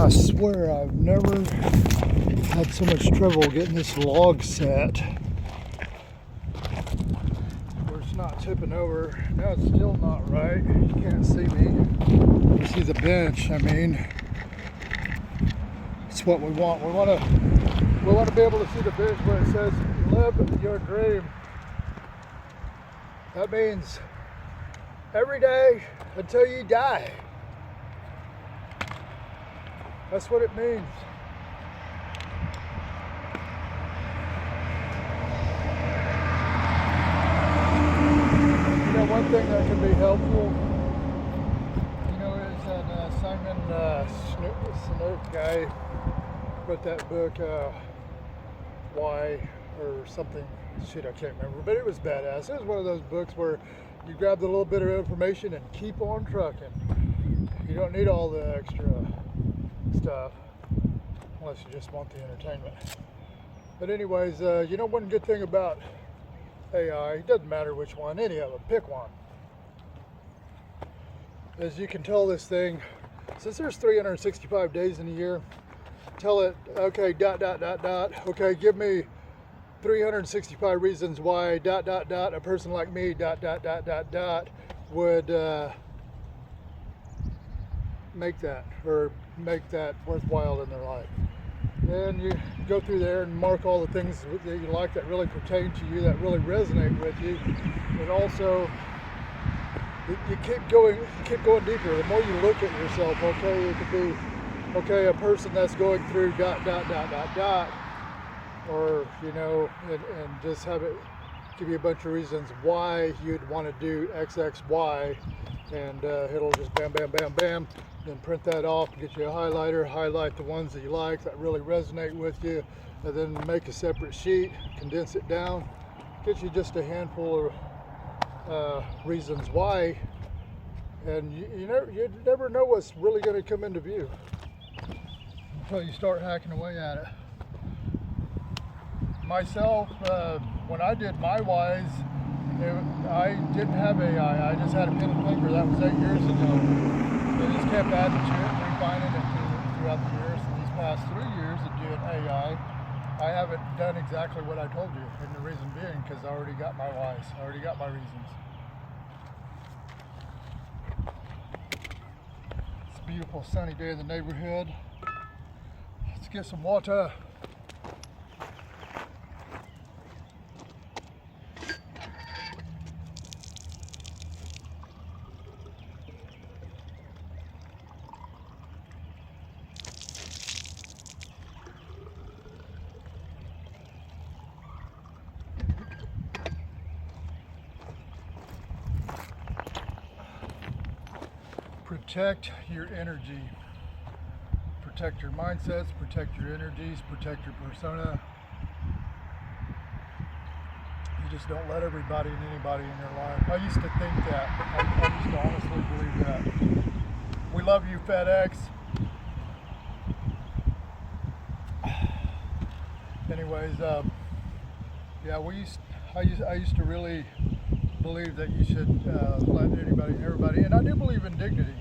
I swear I've never had so much trouble getting this log set where it's not tipping over. Now it's still not right. You can't see me. You see the bench. I mean, it's what we want. We want to be able to see the bench where it says "Live your dream." That means every day until you die. That's what it means. You know, one thing that can be helpful, you know, is that Simon Sinek guy wrote that book, Why, or something. Shit, I can't remember, but it was badass. It was one of those books where you grab the little bit of information and keep on trucking. You don't need all the extra stuff unless you just want the entertainment. But anyways, you know, one good thing about AI, it doesn't matter which one, any of them, pick one, is you can tell this thing, since there's 365 days in a year, tell it, okay, ... okay, give me 365 reasons why ... a person like me ... would make that worthwhile in their life. And you go through there and mark all the things that you like, that really pertain to you, that really resonate with you. And also, you keep going deeper. The more you look at yourself, okay, it could be, okay, a person that's going through ... or, you know, and just have it give you a bunch of reasons why you'd want to do XXY, and it'll just bam, bam, bam, bam, then print that off, get you a highlighter, highlight the ones that you like, that really resonate with you, and then make a separate sheet, condense it down, get you just a handful of reasons why, and you never know what's really going to come into view until you start hacking away at it. Myself, when I did my whys, I didn't have AI. I just had a pen and paper. That was 8 years ago. I just kept adding to it, refining it throughout the years. And these past 3 years of doing AI, I haven't done exactly what I told you. And the reason being, because I already got my whys. I already got my reasons. It's a beautiful sunny day in the neighborhood. Let's get some water. Protect your energy. Protect your mindsets, protect your energies, protect your persona. You just don't let everybody and anybody in your life. I used to think that. I used to honestly believe that. We love you, FedEx. Anyways, yeah, I used to really believe that you should let anybody and everybody, and I do believe in dignity,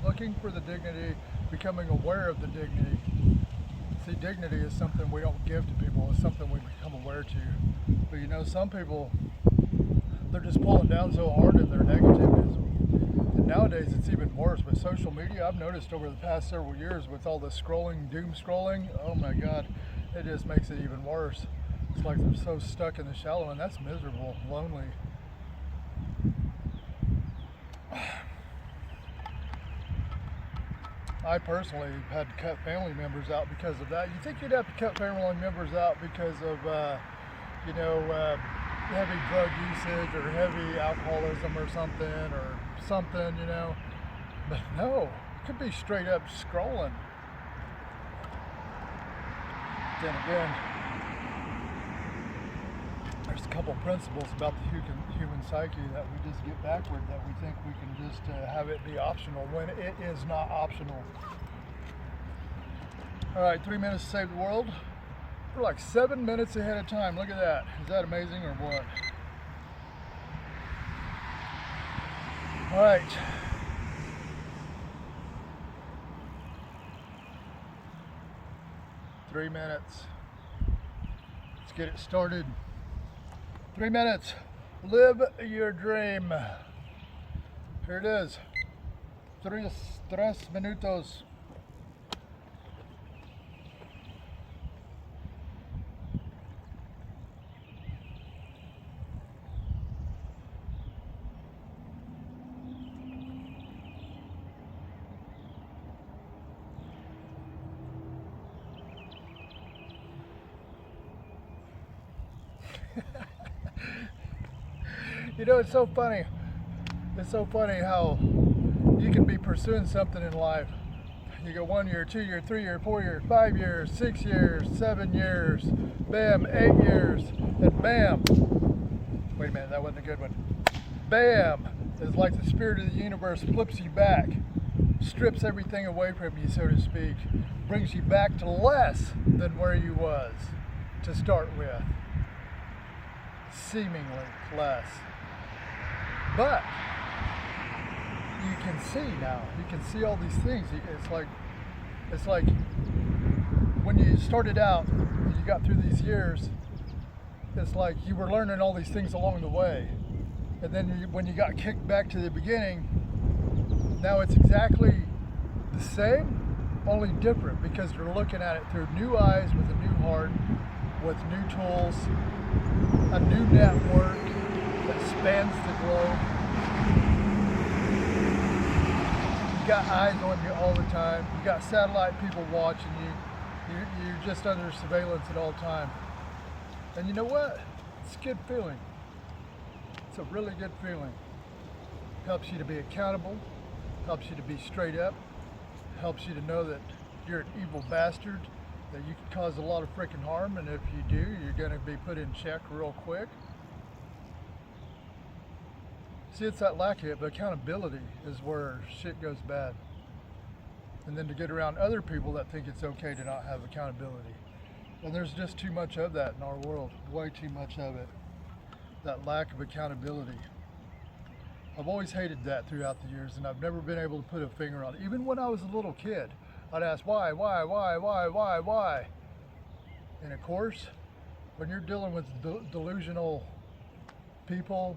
looking for the dignity, becoming aware of the dignity. See, dignity is something we don't give to people, it's something we become aware to. But you know, some people, they're just pulling down so hard in their negativism. And nowadays it's even worse with social media. I've noticed over the past several years with all the scrolling, doom scrolling, oh my God, it just makes it even worse. It's like they're so stuck in the shallow, and that's miserable, lonely. I personally had to cut family members out because of that. You think you'd have to cut family members out because of, heavy drug usage or heavy alcoholism or something, you know. But no, it could be straight up scrolling. Then again, there's a couple principles about the human psyche that we just get backward, that we think we can just have it be optional when it is not optional. All right, 3 minutes to save the world. We're like 7 minutes ahead of time. Look at that. Is that amazing or what? All right. 3 minutes. Let's get it started. 3 minutes. Live your dream. Here it is. Tres minutos. You know, it's so funny. It's so funny how you can be pursuing something in life. You go 1 year, 2 year, 3 year, 4 years, 5 years, 6 years, 7 years, bam, 8 years, and bam. Wait a minute, that wasn't a good one. Bam! It's like the spirit of the universe flips you back, strips everything away from you, so to speak, brings you back to less than where you was to start with. Seemingly less. But you can see now. You can see all these things. It's like when you started out, you got through these years. It's like you were learning all these things along the way, and then when you got kicked back to the beginning, now it's exactly the same, only different because you're looking at it through new eyes with a new heart, with new tools, a new network that spans the globe. You got eyes on you all the time. You got satellite people watching you. You're just under surveillance at all time. And you know what? It's a good feeling. It's a really good feeling. Helps you to be accountable. Helps you to be straight up. Helps you to know that you're an evil bastard, that you can cause a lot of freaking harm, and if you do, you're going to be put in check real quick. See, it's that lack of accountability is where shit goes bad. And then to get around other people that think it's okay to not have accountability. And there's just too much of that in our world, way too much of it. That lack of accountability. I've always hated that throughout the years, and I've never been able to put a finger on it. Even when I was a little kid, I'd ask why? And of course, when you're dealing with delusional people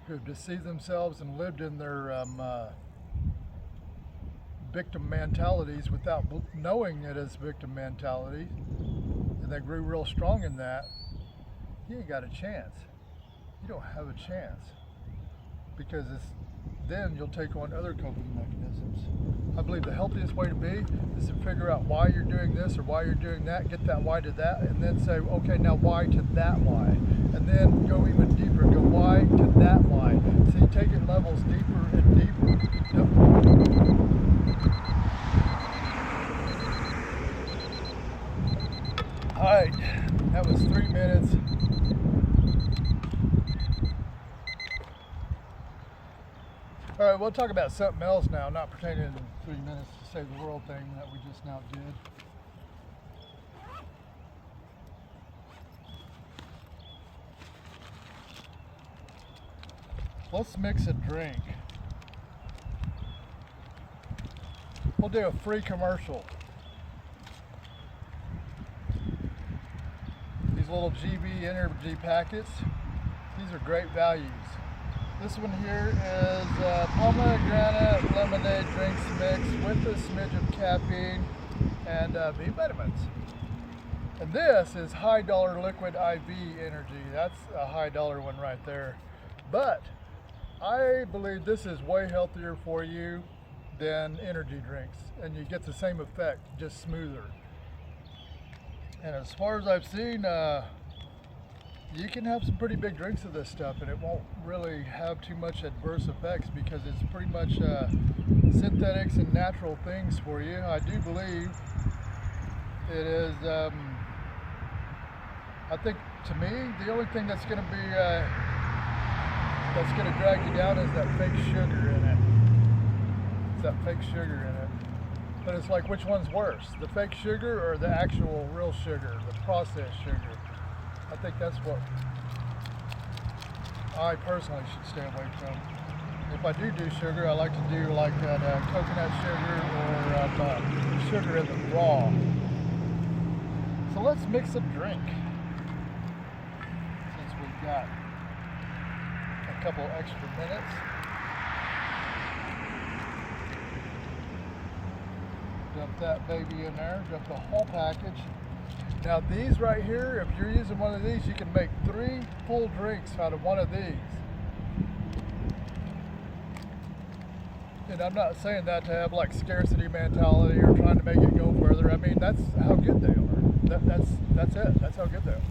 who've deceived themselves and lived in their victim mentalities without knowing it as victim mentality, and they grew real strong in that, you ain't got a chance. You don't have a chance, because then you'll take on other coping mechanisms. I believe the healthiest way to be is to figure out why you're doing this or why you're doing that, get that why to that, and then say, okay, now why to that why, and then go even deeper, go why to that why. So you take it levels deeper and deeper. All right, that was 3 minutes. All right, we'll talk about something else now, not pertaining to 3 minutes to save the world thing that we just now did. Let's mix a drink. We'll do a free commercial. These little GB energy packets, these are great values. This one here is pomegranate lemonade drinks mix with a smidge of caffeine and B vitamins. And this is high dollar liquid IV energy. That's a high dollar one right there. But I believe this is way healthier for you than energy drinks, and you get the same effect, just smoother. And as far as I've seen, you can have some pretty big drinks of this stuff and it won't really have too much adverse effects because it's pretty much synthetics and natural things for you. I do believe it is, I think to me, the only thing that's going to be, that's going to drag you down is that fake sugar in it. It's that fake sugar in it. But it's like, which one's worse? The fake sugar or the actual real sugar, the processed sugar? I think that's what I personally should stay away from. If I do sugar, I like to do like that coconut sugar or sugar in the raw. So let's mix a drink. Since we've got a couple extra minutes. Dump that baby in there, dump the whole package. Now these right here, if you're using one of these, you can make 3 full drinks out of one of these. And I'm not saying that to have like scarcity mentality or trying to make it go further. I mean, that's how good they are. That's it. That's how good they are.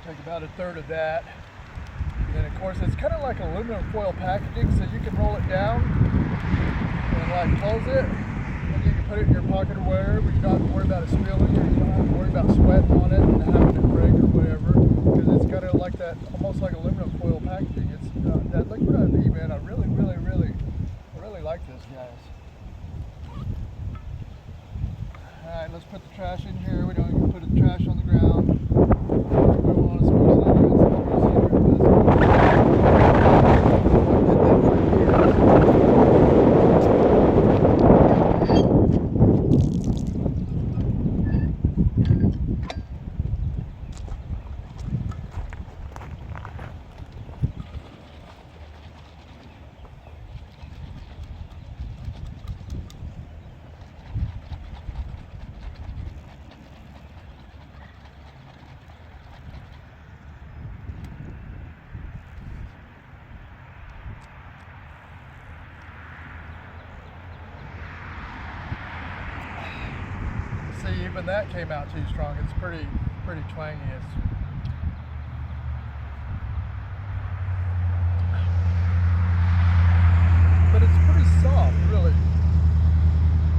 Take about a third of that. And then of course it's kind of like aluminum foil packaging, so you can roll it down and like close it, and you can put it in your pocket or wherever. You don't have to worry about it spilling, or you don't have to worry about sweating on it and having it break or whatever, because it's kind of like that, almost like aluminum foil packaging. It's that liquid IV, man. I really like this, guys. All right, let's put the trash in here. We don't even put the trash on the ground. We want to smoke See, even that came out too strong. It's pretty twangy. But it's pretty soft, really.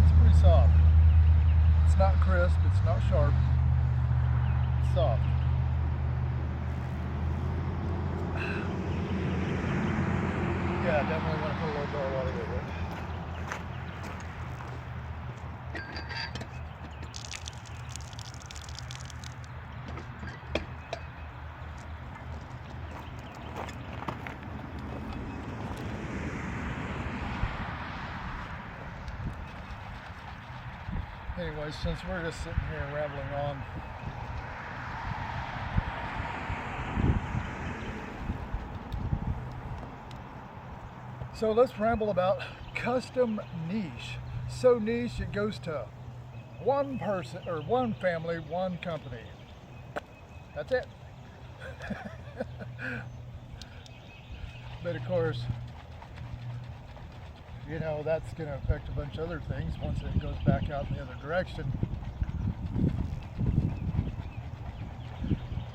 It's pretty soft. It's not crisp, it's not sharp. It's soft. Yeah, definitely want to put a little bar water with it. Anyways, since we're just sitting here rambling on, so let's ramble about custom niche. So niche it goes to one person or one family, one company. That's it. But of course, you know, that's going to affect a bunch of other things once it goes back out in the other direction.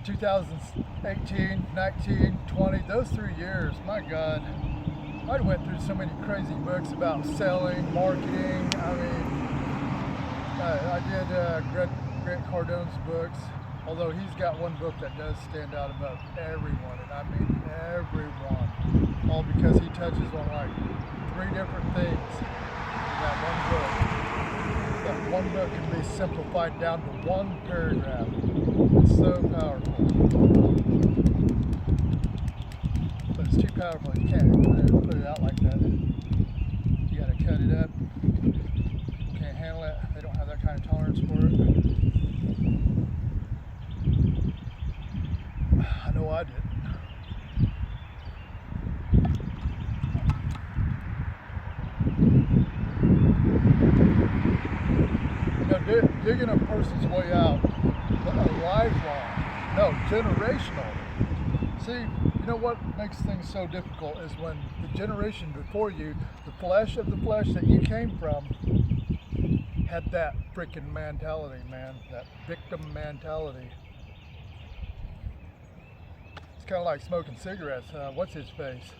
2018, 19, 20, those 3 years, my God, I went through so many crazy books about selling, marketing. I mean, I did Grant Cardone's books, although he's got one book that does stand out above everyone, and I mean everyone, all because he touches on like 3 different things in that one book. That one book can be simplified down to 1 paragraph. It's so powerful. But it's too powerful. You can't put it out like that. You gotta cut it up. People can't handle it. They don't have that kind of tolerance for it. I know I did. Digging a person's way out, a lifelong, no, generational. See, you know what makes things so difficult is when the generation before you, the flesh of the flesh that you came from, had that freaking mentality, man, that victim mentality. It's kind of like smoking cigarettes. What's his face?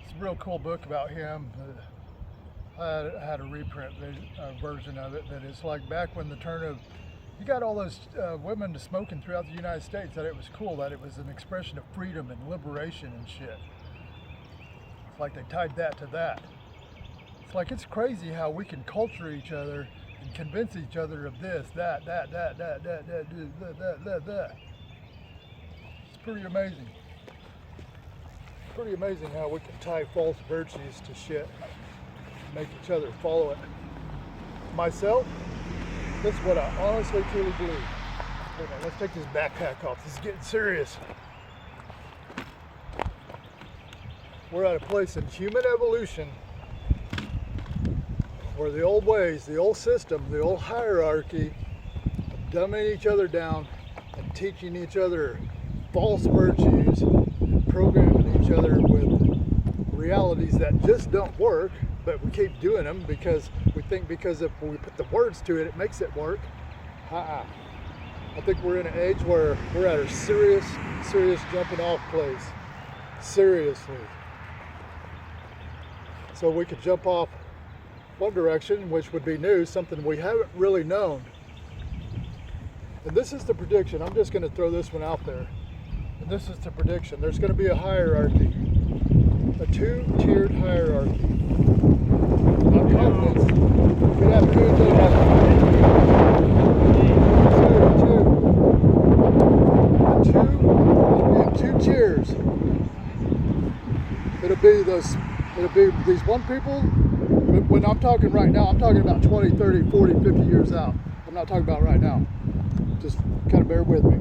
It's a real cool book about him. I had a reprint version of it, that it's like back when the turn of, you got all those women smoking throughout the United States, that it was cool, that it was an expression of freedom and liberation and shit. It's like they tied that to that. It's like, it's crazy how we can culture each other and convince each other of this, that. It's pretty amazing. Pretty amazing how we can tie false virtues to shit. make each other follow it. Myself, this is what I honestly truly believe. Hold on, let's take this backpack off. This is getting serious. We're at a place in human evolution where the old ways, the old system, the old hierarchy, dumbing each other down and teaching each other false virtues, and programming each other with realities that just don't work, but we keep doing them because we think because if we put the words to it, it makes it work. I think we're in an age where we're at a serious jumping off place. Seriously. So we could jump off one direction, which would be new, something we haven't really known. And this is the prediction. I'm just going to throw this one out there. And this is the prediction. There's going to be a hierarchy, a two-tiered hierarchy. Not confidence. You could have two tiers. It'll be these one people. When I'm talking right now, I'm talking about 20, 30, 40, 50 years out. I'm not talking about right now. Just kind of bear with me.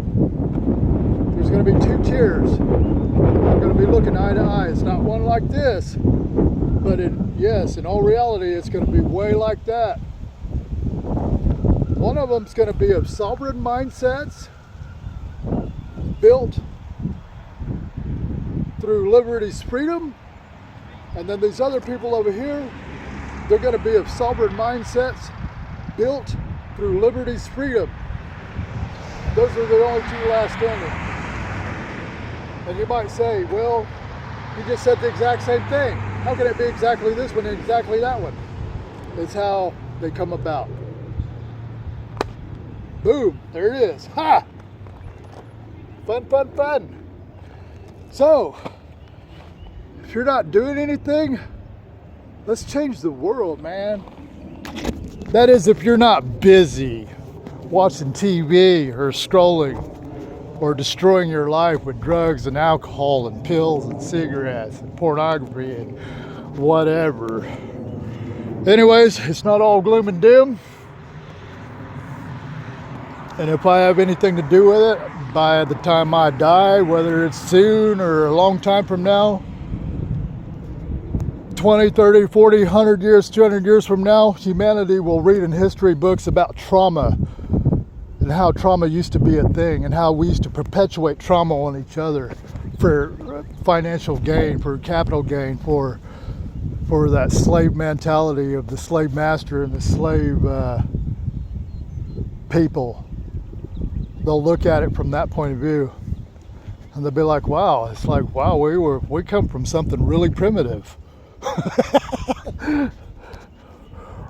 There's going to be two tiers. They're going to be looking eye to eye. It's not one like this, but in all reality, it's going to be way like that. One of them is going to be of sovereign mindsets built through liberty's freedom, and then these other people over here, they're going to be of sovereign mindsets built through liberty's freedom. Those are the only two last standing. And you might say, well, you just said the exact same thing. How can it be exactly this one and exactly that one? It's how they come about. Boom, there it is. Ha! Fun, fun, fun. So, if you're not doing anything, let's change the world, man. That is, if you're not busy watching TV or scrolling or destroying your life with drugs and alcohol and pills and cigarettes and pornography and whatever. Anyways, it's not all gloom and doom. And if I have anything to do with it, by the time I die, whether it's soon or a long time from now, 20, 30, 40, 100 years, 200 years from now, humanity will read in history books about trauma and how trauma used to be a thing and how we used to perpetuate trauma on each other for financial gain, for capital gain, for that slave mentality of the slave master and the slave people. They'll look at it from that point of view and they'll be like, wow, it's like, wow, we come from something really primitive.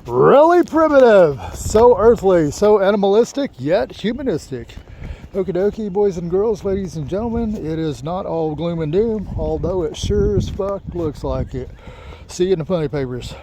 Really primitive, so earthly, so animalistic, yet humanistic. Okie dokie, boys and girls, ladies and gentlemen, it is not all gloom and doom, although it sure as fuck looks like it. See you in the funny papers.